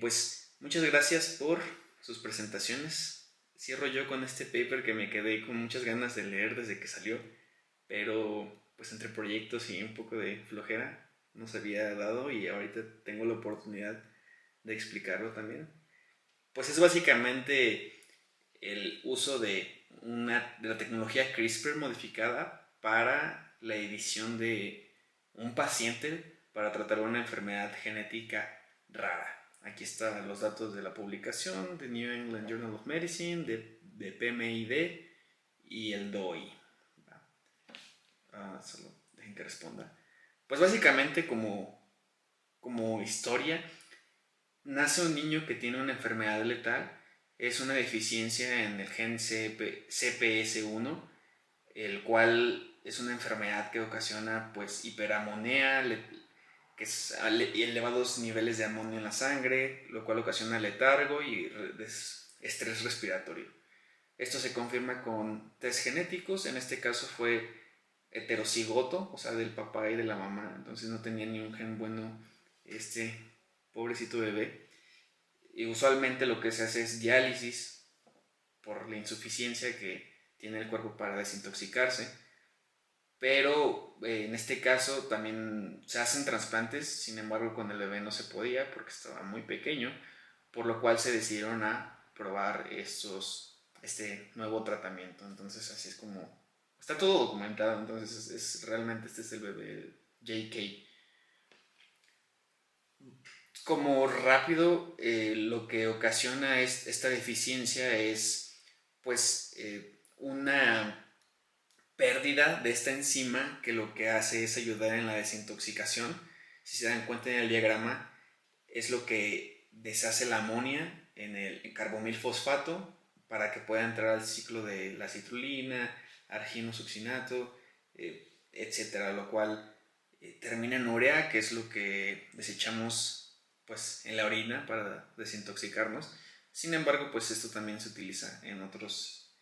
Pues muchas gracias por sus presentaciones. Cierro yo con este paper que me quedé con muchas ganas de leer desde que salió, pero pues entre proyectos y un poco de flojera no se había dado y ahorita tengo la oportunidad de explicarlo también. Pues es básicamente el uso de la tecnología CRISPR modificada para la edición de un paciente para tratar una enfermedad genética rara. Aquí están los datos de la publicación de New England Journal of Medicine, de PMID y el DOI. Solo dejen que responda. Pues básicamente como historia, nace un niño que tiene una enfermedad letal, es una deficiencia en el gen CPS1, el cual es una enfermedad que ocasiona pues hiperamonía, que es elevados niveles de amonio en la sangre, lo cual ocasiona letargo y estrés respiratorio. Esto se confirma con test genéticos, en este caso fue heterocigoto, o sea, del papá y de la mamá, entonces no tenía ni un gen bueno este pobrecito bebé. Y usualmente lo que se hace es diálisis por la insuficiencia que tiene el cuerpo para desintoxicarse, pero en este caso también se hacen trasplantes, sin embargo con el bebé no se podía porque estaba muy pequeño, por lo cual se decidieron a probar este nuevo tratamiento. Entonces así es como está todo documentado. Entonces realmente este es el bebé JK. Como rápido, lo que ocasiona esta deficiencia es pues una pérdida de esta enzima que lo que hace es ayudar en la desintoxicación. Si se dan cuenta en el diagrama, es lo que deshace la amonia en el carbomilfosfato para que pueda entrar al ciclo de la citrulina, arginosuccinato, etcétera, lo cual termina en urea, que es lo que desechamos pues en la orina para desintoxicarnos. Sin embargo, pues esto también se utiliza en otros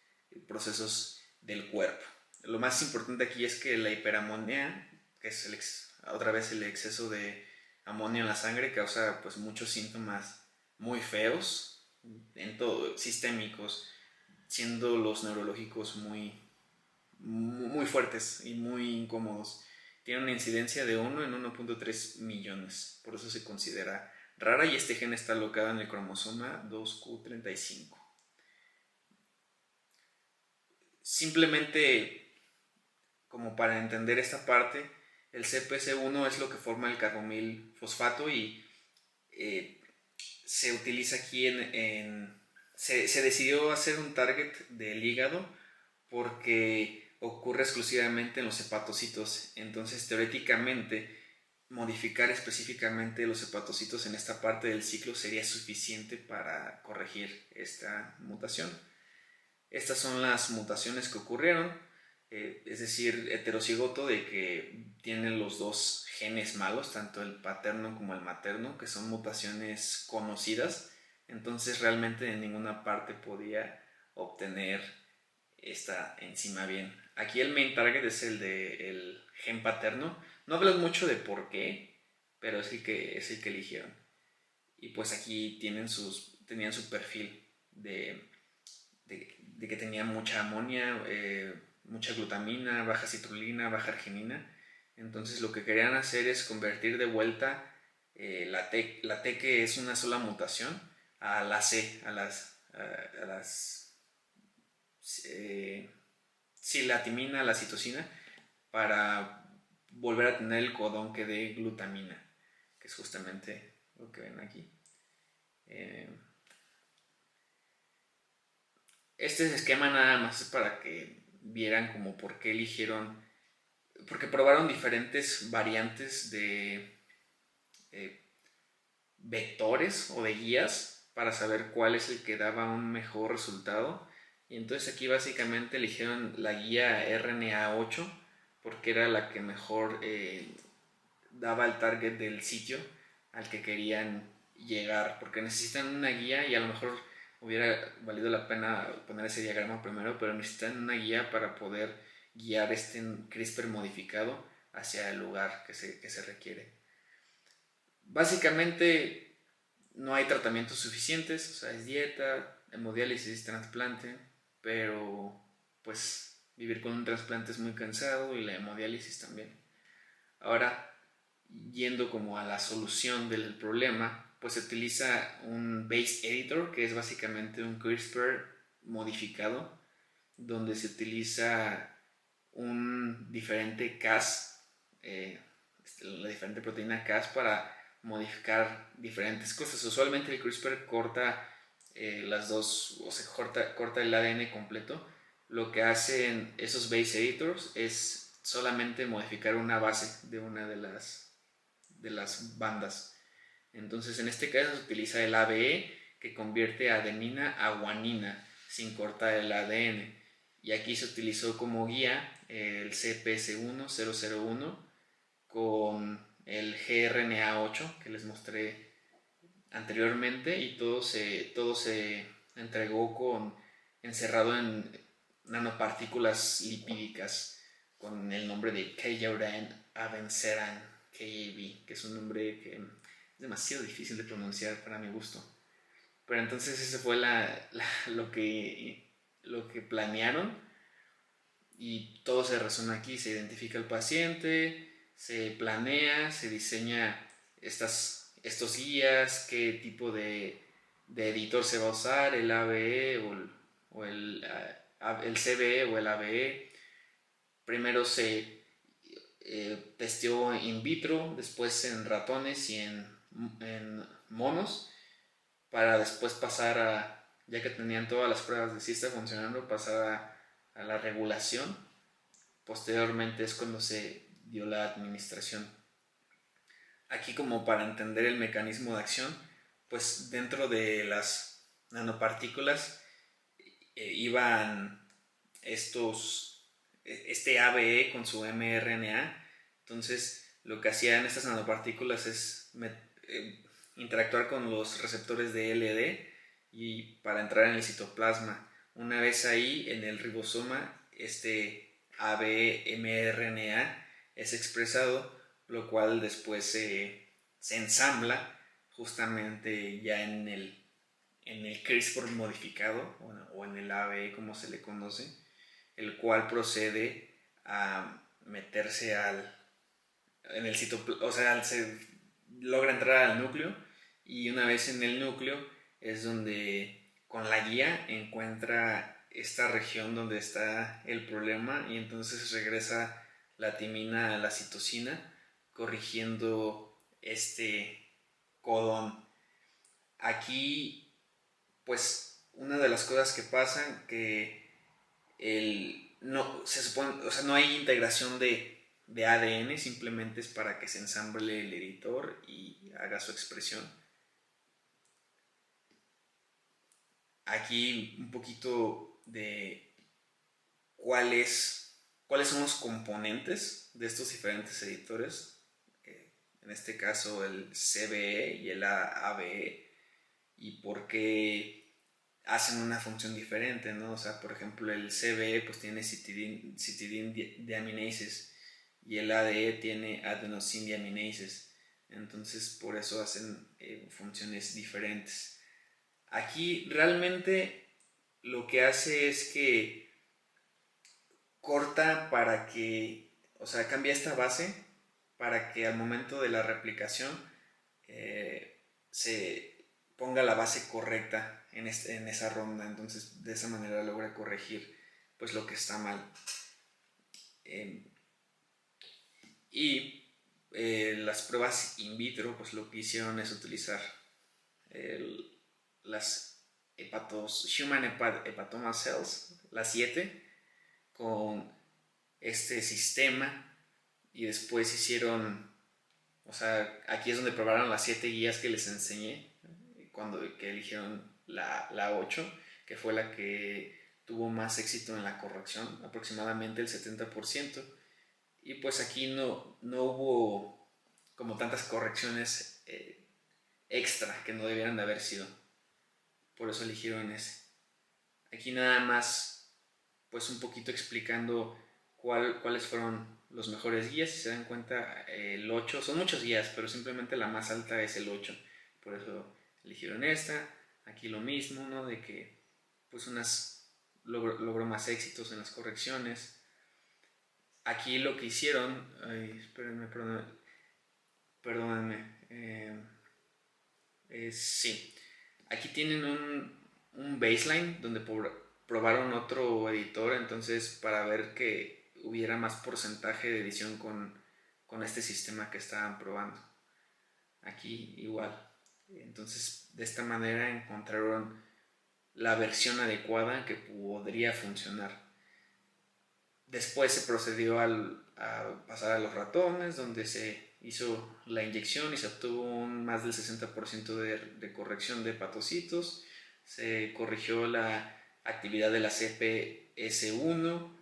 procesos del cuerpo. Lo más importante aquí es que la hiperamonía, que es otra vez el exceso de amonio en la sangre, causa pues muchos síntomas muy feos, en todo, sistémicos, siendo los neurológicos muy fuertes y muy incómodos. Tiene una incidencia de 1 en 1.3 millones, por eso se considera rara y este gen está alocado en el cromosoma 2q35. Simplemente como para entender esta parte, el CPS1 es lo que forma el carbomil fosfato y eh, se utiliza aquí se decidió hacer un target del hígado porque ocurre exclusivamente en los hepatocitos. Entonces, teóricamente, modificar específicamente los hepatocitos en esta parte del ciclo sería suficiente para corregir esta mutación. Estas son las mutaciones que ocurrieron, es decir, heterocigoto de que tienen los dos genes malos, tanto el paterno como el materno, que son mutaciones conocidas, entonces realmente en ninguna parte podía obtener esta enzima bien. Aquí el main target es el del gen paterno, no hablan mucho de por qué, pero es el que eligieron. Y pues aquí tenían su perfil de que tenía mucha amonia, mucha glutamina, baja citrulina, baja arginina. Entonces lo que querían hacer es convertir de vuelta la T que es una sola mutación a la C, a las sí, la timina, la citosina, para volver a tener el codón que dé glutamina, que es justamente lo que ven aquí. Eh, Este esquema nada más es para que vieran como por qué eligieron, porque probaron diferentes variantes de eh, vectores o de guías para saber cuál es el que daba un mejor resultado. Y entonces aquí básicamente eligieron la guía RNA8 porque era la que mejor daba el target del sitio al que querían llegar, porque necesitan una guía y a lo mejor hubiera valido la pena poner ese diagrama primero, pero necesitan una guía para poder guiar este CRISPR modificado hacia el lugar que se requiere. Básicamente no hay tratamientos suficientes, o sea, es dieta, hemodiálisis, trasplante, pero pues vivir con un trasplante es muy cansado y la hemodiálisis también. Ahora, yendo como a la solución del problema, pues se utiliza un base editor, que es básicamente un CRISPR modificado, donde se utiliza un diferente Cas, la diferente proteína Cas para modificar diferentes cosas. Usualmente el CRISPR corta las dos, o sea, corta el ADN completo. Lo que hacen esos base editors es solamente modificar una base de una de las bandas. Entonces, en este caso se utiliza el ABE, que convierte adenina a guanina sin cortar el ADN. Y aquí se utilizó como guía el CPS1001 con el gRNA8 que les mostré anteriormente, y todo se entregó encerrado en nanopartículas lipídicas con el nombre de Keyauran Avenceran KAB, que es un nombre que es demasiado difícil de pronunciar para mi gusto. Pero entonces ese fue lo que planearon, y todo se resume aquí. Se identifica el paciente, se planea, se diseña estos guías, qué tipo de editor se va a usar, el ABE el CBE o el ABE. Primero se testeó in vitro, después en ratones y en monos, para después pasar ya que tenían todas las pruebas de si está funcionando, pasar a la regulación. Posteriormente es cuando se dio la administración. Aquí, como para entender el mecanismo de acción, pues dentro de las nanopartículas iban este ABE con su mRNA. Entonces lo que hacían estas nanopartículas es interactuar con los receptores de LD y para entrar en el citoplasma. Una vez ahí en el ribosoma, este ABE mRNA es expresado, lo cual después se ensambla justamente ya en el CRISPR modificado, o en el ABE como se le conoce, el cual procede a meterse en el citoplasma, o sea, se logra entrar al núcleo, y una vez en el núcleo es donde con la guía encuentra esta región donde está el problema, y entonces regresa la timina a la citosina, corrigiendo este codón. Aquí, pues, una de las cosas que pasan, que no, se supone, o sea, no hay integración de ADN, simplemente es para que se ensamble el editor y haga su expresión. Aquí un poquito de cuáles son los componentes de estos diferentes editores, en este caso el CBE y el ABE, y por qué hacen una función diferente, ¿no? O sea, por ejemplo, el CBE pues tiene cytidine deaminases y el ADE tiene adenosine deaminases. Entonces, por eso hacen funciones diferentes. Aquí realmente lo que hace es que corta para que, o sea, cambia esta base para que al momento de la replicación se ponga la base correcta en esa ronda. Entonces de esa manera logra corregir pues lo que está mal. Las pruebas in vitro, pues lo que hicieron es utilizar las Human Hepatoma Cells, las 7, con este sistema, y después hicieron, o sea, aquí es donde probaron las 7 guías que les enseñé, que eligieron la 8, que fue la que tuvo más éxito en la corrección, aproximadamente el 70%, y pues aquí no hubo como tantas correcciones extra que no debieran de haber sido, por eso eligieron ese. Aquí nada más pues un poquito explicando cuáles fueron los mejores guías. Si se dan cuenta, el 8, son muchos guías, pero simplemente la más alta es el 8, por eso eligieron esta. Aquí lo mismo, ¿no? De que pues logró más éxitos en las correcciones. Aquí lo que hicieron, perdónenme, sí, aquí tienen un baseline donde probaron otro editor, entonces para ver que hubiera más porcentaje de edición con este sistema que estaban probando. Aquí igual. Entonces de esta manera encontraron la versión adecuada que podría funcionar. Después se procedió a pasar a los ratones, donde se hizo la inyección y se obtuvo más del 60% de corrección de hepatocitos. Se corrigió la actividad de la CPS1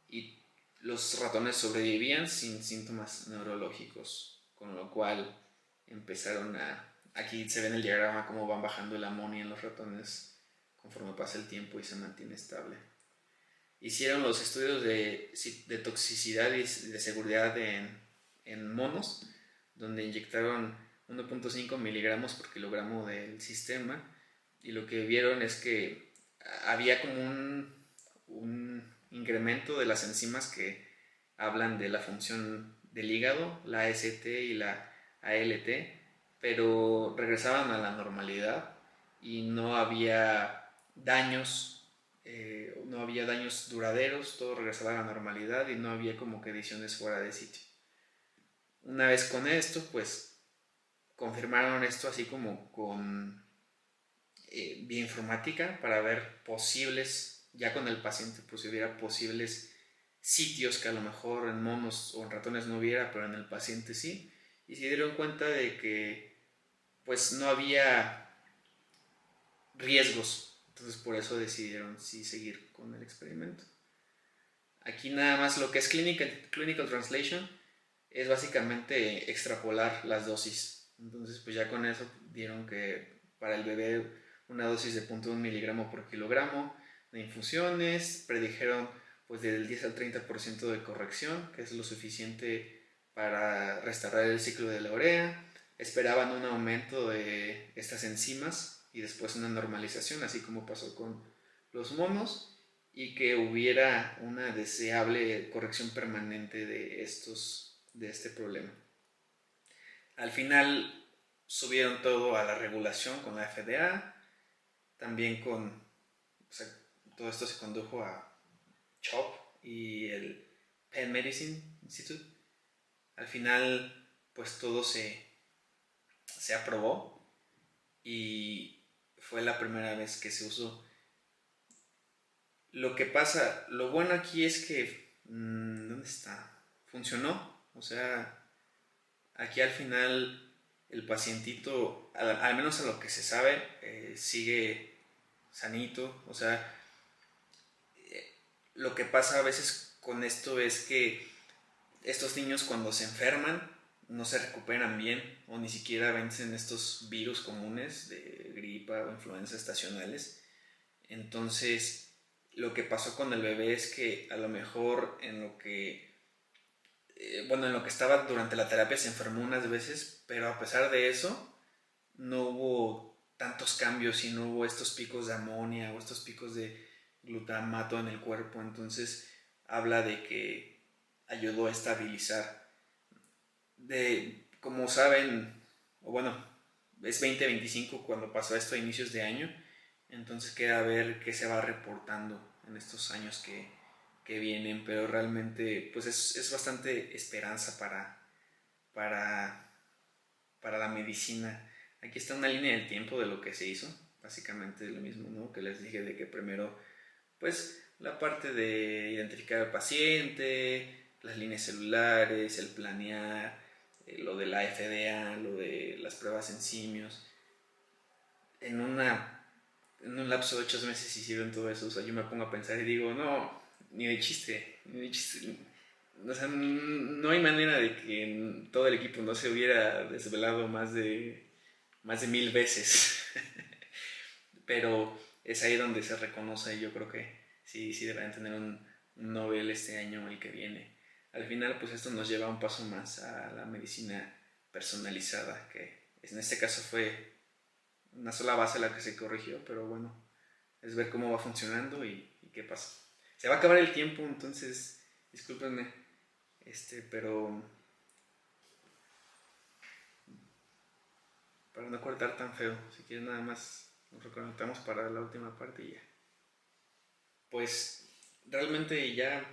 y los ratones sobrevivían sin síntomas neurológicos, con lo cual empezaron a... Aquí se ve en el diagrama cómo van bajando el amonio en los ratones conforme pasa el tiempo y se mantiene estable. Hicieron los estudios de toxicidad y de seguridad en monos, donde inyectaron 1.5 miligramos por kilogramo del sistema, y lo que vieron es que había como un incremento de las enzimas que hablan de la función del hígado, la AST y la ALT, pero regresaban a la normalidad y no había daños duraderos, todo regresaba a la normalidad y no había como que ediciones fuera de sitio. Una vez con esto, pues confirmaron esto así como con bioinformática para ver posibles, ya con el paciente, pues si hubiera posibles sitios que a lo mejor en monos o en ratones no hubiera, pero en el paciente sí, y se dieron cuenta de que pues no había riesgos. Entonces por eso decidieron sí seguir con el experimento. Aquí nada más lo que es clinical translation es básicamente extrapolar las dosis. Entonces pues ya con eso dieron que para el bebé una dosis de 0.1 miligramo por kilogramo de infusiones, predijeron pues del 10 al 30% de corrección, que es lo suficiente para restaurar el ciclo de la urea. Esperaban un aumento de estas enzimas y después una normalización, así como pasó con los monos, y que hubiera una deseable corrección permanente de este problema. Al final subieron todo a la regulación con la FDA, también todo esto se condujo a CHOP y el Penn Medicine Institute. Al final pues todo se aprobó y fue la primera vez que se usó. Lo bueno aquí es que, ¿dónde está? Funcionó, o sea, aquí al final el pacientito, al menos a lo que se sabe, sigue sanito, o sea, lo que pasa a veces con esto es que estos niños cuando se enferman no se recuperan bien o ni siquiera vencen estos virus comunes de gripa o influenza estacionales. Entonces, lo que pasó con el bebé es que a lo mejor en lo que estaba durante la terapia se enfermó unas veces, pero a pesar de eso no hubo tantos cambios y no hubo estos picos de amonia o estos picos de glutamato en el cuerpo. Entonces habla de que ayudó a estabilizar. Como saben, o bueno, es 2025 cuando pasó esto a inicios de año, entonces queda ver qué se va reportando en estos años que vienen, pero realmente pues es bastante esperanza para la medicina. Aquí está una línea del tiempo de lo que se hizo, básicamente lo mismo, ¿no? Que les dije de que primero pues la parte de identificar al paciente, las líneas celulares, el planear, lo de la FDA, lo de las pruebas en simios. En un lapso de 8 meses hicieron todo eso. O sea, yo me pongo a pensar y digo, no, ni de chiste. O sea, no hay manera de que todo el equipo no se hubiera desvelado más de 1000 veces. Pero es ahí donde se reconoce. Yo creo que sí deberán tener un Nobel este año o el que viene. Al final, pues esto nos lleva un paso más a la medicina personalizada, que en este caso fue una sola base la que se corrigió, pero bueno, es ver cómo va funcionando y qué pasa. Se va a acabar el tiempo, entonces discúlpenme, pero para no cortar tan feo, si quieren nada más nos reconectamos para la última parte y ya. Pues realmente ya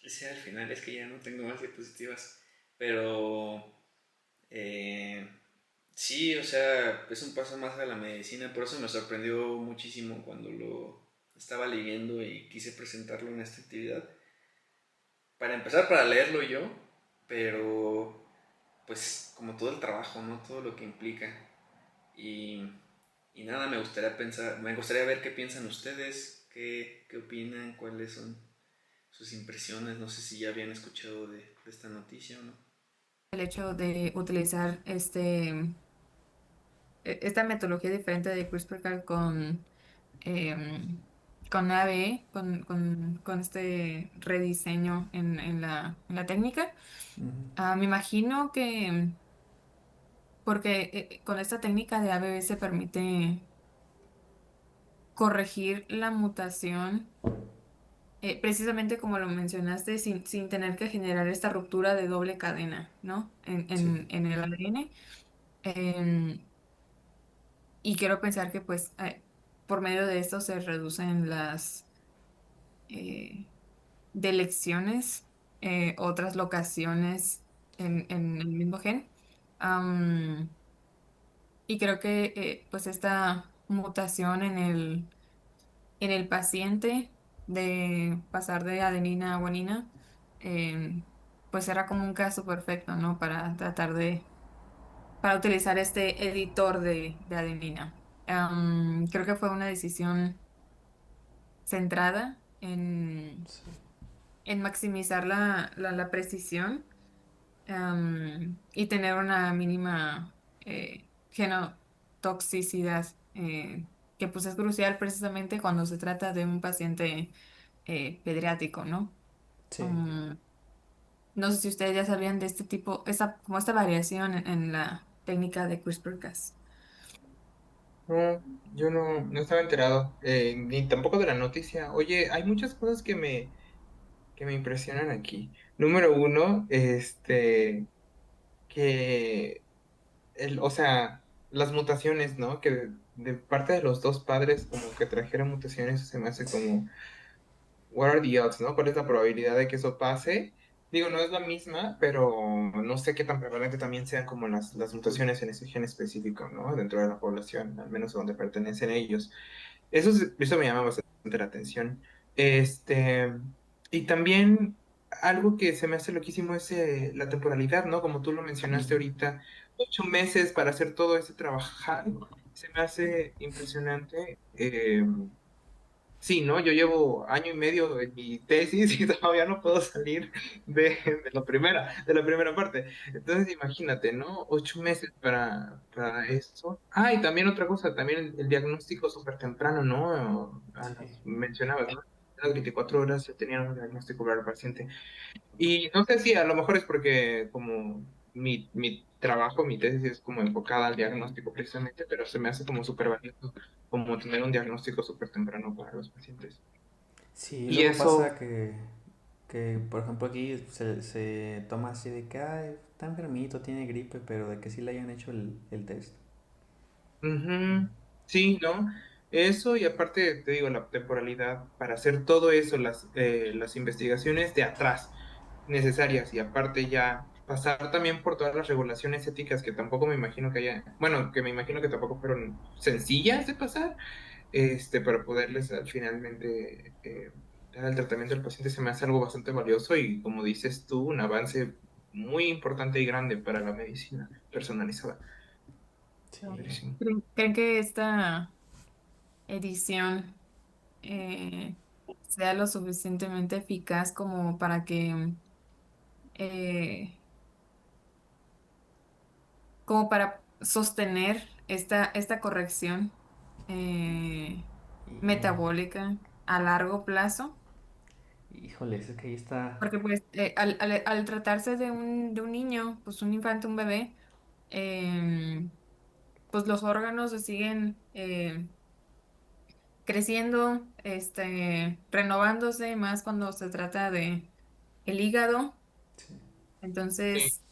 ese al final, es que ya no tengo más diapositivas, pero eh, sí, o sea, es un paso más a la medicina, por eso me sorprendió muchísimo cuando lo estaba leyendo y quise presentarlo en esta actividad. Para empezar, para leerlo yo, pero pues como todo el trabajo, ¿no? Todo lo que implica. Y, y nada, me gustaría ver qué piensan ustedes, qué opinan, cuáles son sus impresiones, no sé si ya habían escuchado de esta noticia o no. El hecho de utilizar esta metodología diferente de CRISPR-Cas con ABE, con este rediseño en la técnica. Me imagino que porque con esta técnica de ABE se permite corregir la mutación, precisamente como lo mencionaste, sin tener que generar esta ruptura de doble cadena, ¿no? En, Sí, en el ADN. Em, y quiero pensar que pues por medio de esto se reducen las eh, delecciones, otras locaciones en el mismo gen. Am, y creo que pues esta mutación en el paciente de pasar de adenina a guanina, pues era como un caso perfecto, ¿no? Para tratar para utilizar este editor de adenina. Creo que fue una decisión centrada sí, en maximizar la precisión, y tener una mínima genotoxicidad, que pues es crucial precisamente cuando se trata de un paciente pediátrico, ¿no? sí. Um, no sé si ustedes ya sabían de este tipo, como esta variación en la técnica de CRISPR-Cas. No, yo no estaba enterado, ni tampoco de la noticia. Oye, hay muchas cosas que me impresionan aquí. Número uno, que, o sea, las mutaciones, ¿no? Que de parte de los dos padres como que trajeron mutaciones, se me hace como what are the odds, ¿no? ¿Cuál es la probabilidad de que eso pase? Digo, no es la misma, pero no sé qué tan prevalente también sean como las mutaciones en ese gen específico, ¿no? Dentro de la población, al menos a donde pertenecen ellos. Eso me llama bastante la atención. Este, y también algo que se me hace loquísimo es la temporalidad, ¿no? Como tú lo mencionaste ahorita, 8 meses para hacer todo ese trabajar. Se me hace impresionante. Sí, ¿no? Yo llevo año y medio en mi tesis y todavía no puedo salir de la primera parte. Entonces, imagínate, ¿no? 8 meses para eso. Ah, y también otra cosa, también el diagnóstico súper temprano, ¿no? Sí. Mencionabas, ¿no? A las 24 horas ya tenían un diagnóstico para el paciente. Y no sé si a lo mejor es porque como mi trabajo, mi tesis es como enfocada al diagnóstico precisamente, pero se me hace como súper valioso como tener un diagnóstico súper temprano para los pacientes. Sí, Y luego pasa eso, que por ejemplo, aquí se toma así de que "Ay, está enfermito, tiene gripe", pero de que sí le hayan hecho el test. ujú, sí, ¿no? Eso y aparte, te digo, la temporalidad para hacer todo eso, las investigaciones de atrás necesarias y aparte ya pasar también por todas las regulaciones éticas que tampoco me imagino que haya, bueno, que me imagino que tampoco fueron sencillas de pasar, para poderles finalmente dar el tratamiento al paciente se me hace algo bastante valioso y como dices tú, un avance muy importante y grande para la medicina personalizada. Sí. Padrísimo. ¿Creen que esta edición sea lo suficientemente eficaz como para que eh, como para sostener esta corrección Y, metabólica a largo plazo? híjole, es que ahí está. Porque pues al tratarse de un niño, pues un infante, un bebé, em, pues los órganos se siguen creciendo, renovándose, más cuando se trata de el hígado. Sí. Sí. Entonces,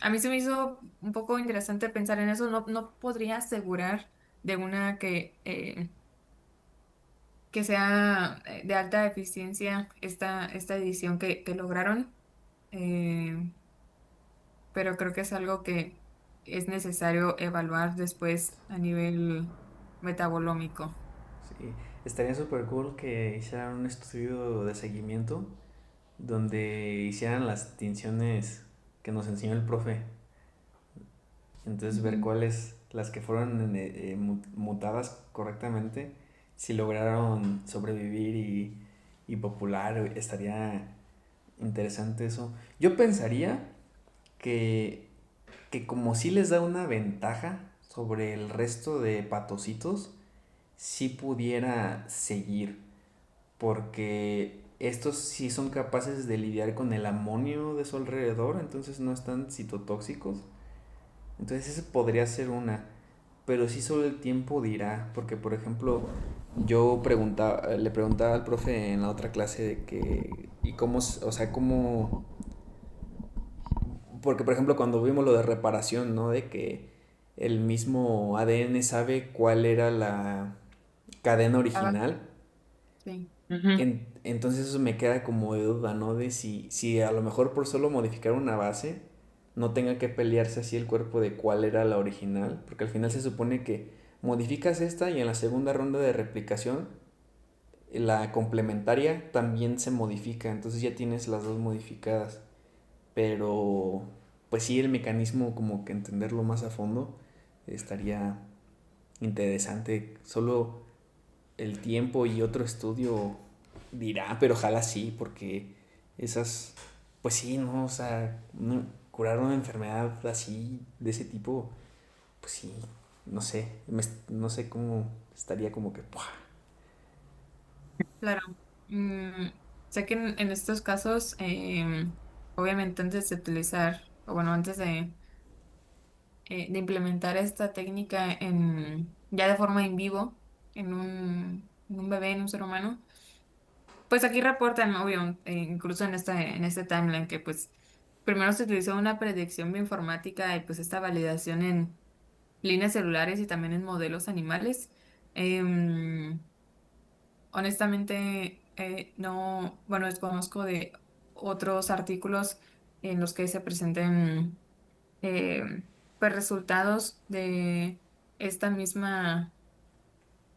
a mí se me hizo un poco interesante pensar en eso. No, no podría asegurar de una que sea de alta eficiencia esta edición que lograron, eh, pero creo que es algo que es necesario evaluar después a nivel metabolómico. Sí, estaría súper cool que hicieran un estudio de seguimiento donde hicieran las tinciones que nos enseñó el profe. Entonces ver Ujú. cuáles, las que fueron mutadas correctamente, si lograron sobrevivir y popular, estaría interesante eso. Yo pensaría que, que como sí les da una ventaja sobre el resto de patocitos, sí pudiera seguir, porque estos sí son capaces de lidiar con el amonio de su alrededor, entonces no están citotóxicos. Entonces esa podría ser una, pero sí solo el tiempo dirá, porque por ejemplo le preguntaba al profe en la otra clase de que, y cómo, o sea, cómo, porque por ejemplo cuando vimos lo de reparación, ¿no? De que el mismo ADN sabe cuál era la cadena Ah, original. sí, Ujú. Entonces eso me queda como de duda, ¿no? De si a lo mejor por solo modificar una base no tenga que pelearse así el cuerpo de cuál era la original, porque al final se supone que modificas esta y en la segunda ronda de replicación la complementaria también se modifica, entonces ya tienes las dos modificadas, pero pues sí el mecanismo como que entenderlo más a fondo estaría interesante, solo el tiempo y otro estudio dirá, pero ojalá sí, porque esas, pues sí, ¿no? O sea, curar una enfermedad así, de ese tipo, pues sí, no sé, no sé cómo estaría como que, ¡pua! claro. Sé que en estos casos, obviamente antes de utilizar, o bueno, antes de implementar esta técnica ya de forma in vivo, en un bebé, en un ser humano, pues aquí reportan, obvio, incluso en este timeline, que pues primero se utilizó una predicción bioinformática y pues esta validación en líneas celulares y también en modelos animales. Em, Honestamente, no, bueno, desconozco de otros artículos en los que se presenten pues resultados de esta misma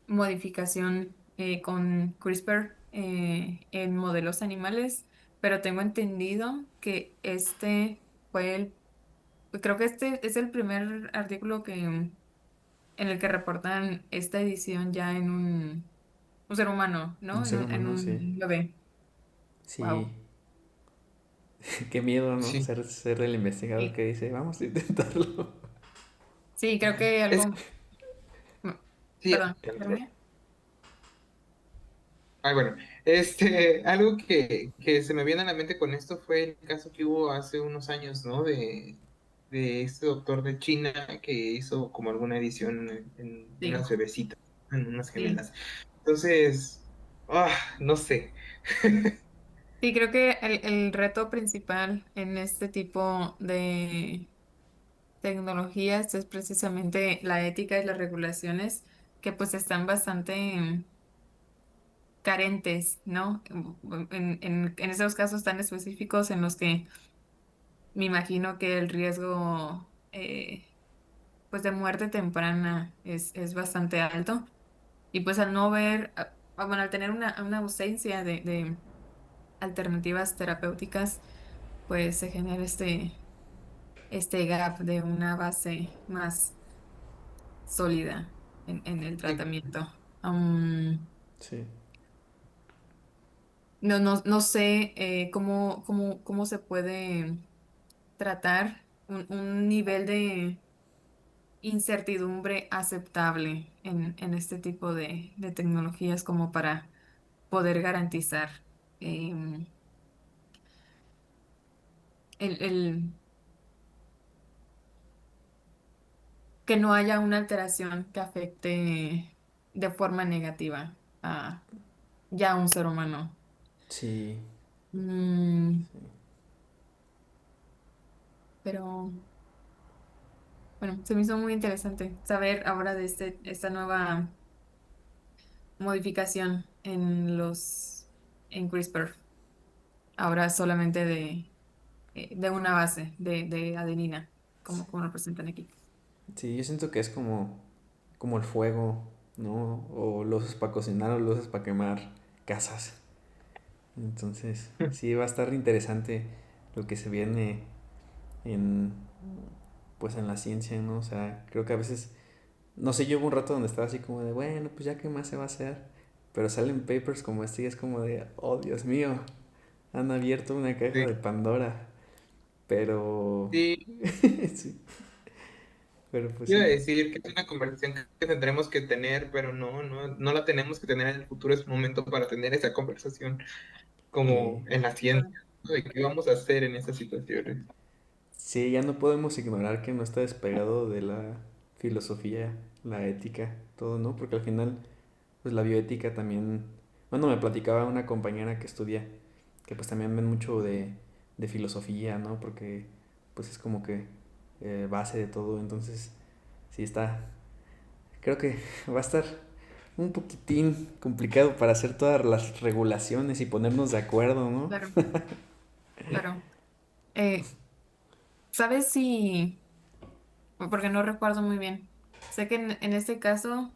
modificación con CRISPR en modelos animales, pero tengo entendido que creo que este es el primer artículo en el que reportan esta edición ya en un ser humano, Un ¿no? En ser un, en humano, sí. un bebé. Sí, Wow. qué miedo, ¿no? Sí. Ser el investigador Sí, que dice, vamos a intentarlo. sí, creo que Es, algo, mm, sí, perdón, ¿terminé? ay, bueno, algo que se me viene a la mente con esto fue el caso que hubo hace unos años, ¿no? De este doctor de China que hizo como alguna edición en Sí, unas bebecitas, en unas sí. gemelas. Entonces, no sé. Sí, creo que el reto principal en este tipo de tecnologías es precisamente la ética y las regulaciones que pues están bastante carentes, ¿no? En esos casos tan específicos en los que me imagino que el riesgo pues de muerte temprana es bastante alto y pues al no ver, bueno, al tener una ausencia de alternativas terapéuticas, pues se genera este gap de una base más sólida en el Sí, tratamiento. Sí. No sé cómo se puede tratar un nivel de incertidumbre aceptable en este tipo de tecnologías como para poder garantizar em, el que no haya una alteración que afecte de forma negativa a ya un ser humano. Sí, Mm, pero bueno, se me hizo muy interesante saber ahora de esta nueva modificación en CRISPR. Ahora solamente de una base de adenina, como lo presentan aquí. sí, yo siento que es como el fuego, ¿no? O lo usas para cocinar o lo usas para quemar casas. Entonces, sí, va a estar interesante lo que se viene en, pues en la ciencia, ¿no? O sea, creo que a veces, no sé, yo hubo un rato donde estaba así como de, bueno, pues ya qué más se va a hacer. Pero salen papers como este y es como de, oh Dios mío, han abierto una caja Sí, de Pandora. Pero, sí, sí, pero pues iba a sí, decir que es una conversación que tendremos que tener, pero no la tenemos que tener en el futuro, es momento para tener esa conversación como sí, en la ciencia, Claro. ¿no? De qué vamos a hacer en esas situaciones. sí, ya no podemos ignorar que no está despegado de la filosofía, la ética, todo, ¿no? Porque al final, pues la bioética también, bueno, me platicaba una compañera que estudia, que pues también ven mucho de filosofía, ¿no? Porque pues es como que base de todo, entonces sí está, creo que va a estar un poquitín complicado para hacer todas las regulaciones y ponernos de acuerdo, ¿no? Claro, claro. Eh, ¿Sabes si, porque no recuerdo muy bien, sé que en este caso,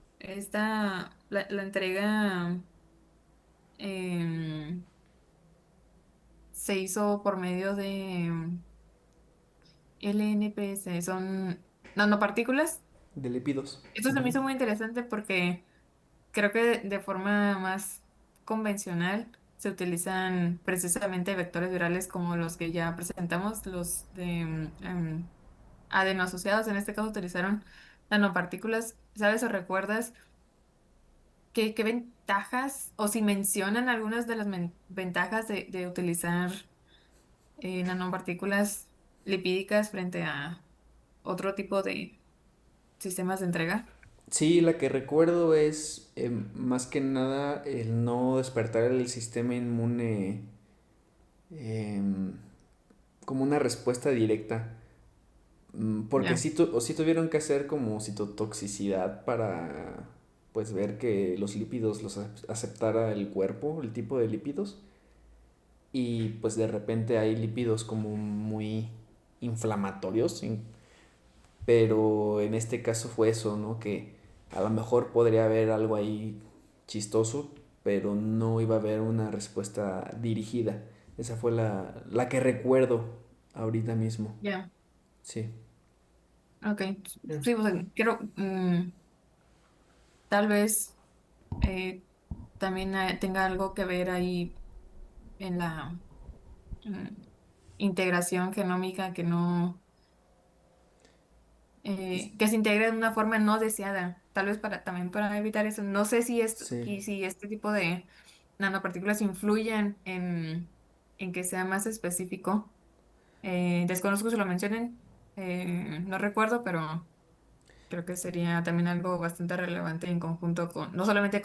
la entrega em, se hizo por medio de LNPS, son nanopartículas? De lípidos. Esto se me Ujú. hizo muy interesante porque creo que de forma más convencional se utilizan precisamente vectores virales como los que ya presentamos, los de adenoasociados. En este caso utilizaron nanopartículas. ¿Sabes o recuerdas qué ventajas o si mencionan algunas de las ventajas de utilizar nanopartículas lipídicas frente a otro tipo de sistemas de entrega? Sí, la que recuerdo es más que nada el no despertar el sistema inmune em, como una respuesta directa. Porque Ya, sí, o sí tuvieron que hacer como citotoxicidad para pues ver que los lípidos los aceptara el cuerpo, el tipo de lípidos. Y pues de repente hay lípidos como muy inflamatorios, pero en este caso fue eso, ¿no? Que a lo mejor podría haber algo ahí chistoso, pero no iba a haber una respuesta dirigida. Esa fue la que recuerdo ahorita mismo. ya, Sí, ok. Sí, pues, quiero, tal vez también tenga algo que ver ahí en la mm, integración genómica que se integre de una forma no deseada, tal vez también para evitar eso. No sé sí. si este tipo de nanopartículas influyen en que sea más específico. Desconozco si lo mencionen, no recuerdo, pero creo que sería también algo bastante relevante en conjunto no solamente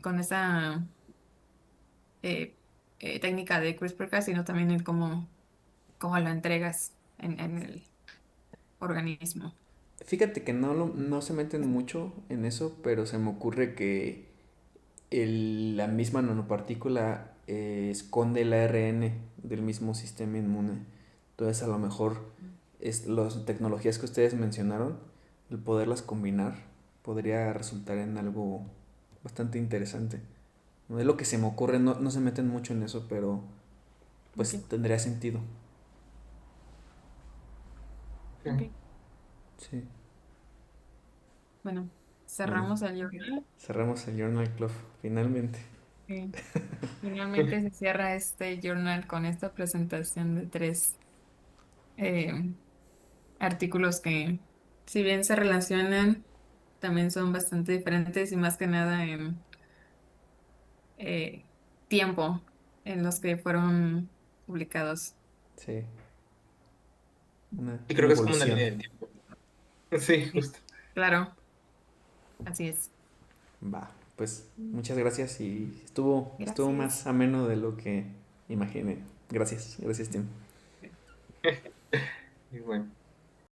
con esa eh, técnica de CRISPR-Cas, sino también el cómo la entregas en el organismo. Fíjate que no se meten mucho en eso, pero se me ocurre que la misma nanopartícula esconde el ARN del mismo sistema inmune. Entonces a lo mejor las tecnologías que ustedes mencionaron, el poderlas combinar, podría resultar en algo bastante interesante. No es lo que se me ocurre, no se meten mucho en eso, pero Ok, pues tendría sentido. ok. Ok. Sí. Bueno, Bueno, cerramos el journal. cerramos el Journal Club, finalmente. Eh, Finalmente se cierra este journal con esta presentación de tres eh, artículos que, si bien se relacionan, también son bastante diferentes y más que nada en eh, tiempo en los que fueron publicados. Sí, una, Y una creo que es como una evolución. línea del tiempo. Sí, justo. Claro, así es. Va, pues muchas gracias y estuvo más Gracias. ameno de lo que imaginé. Gracias, gracias, Tim. Y bueno.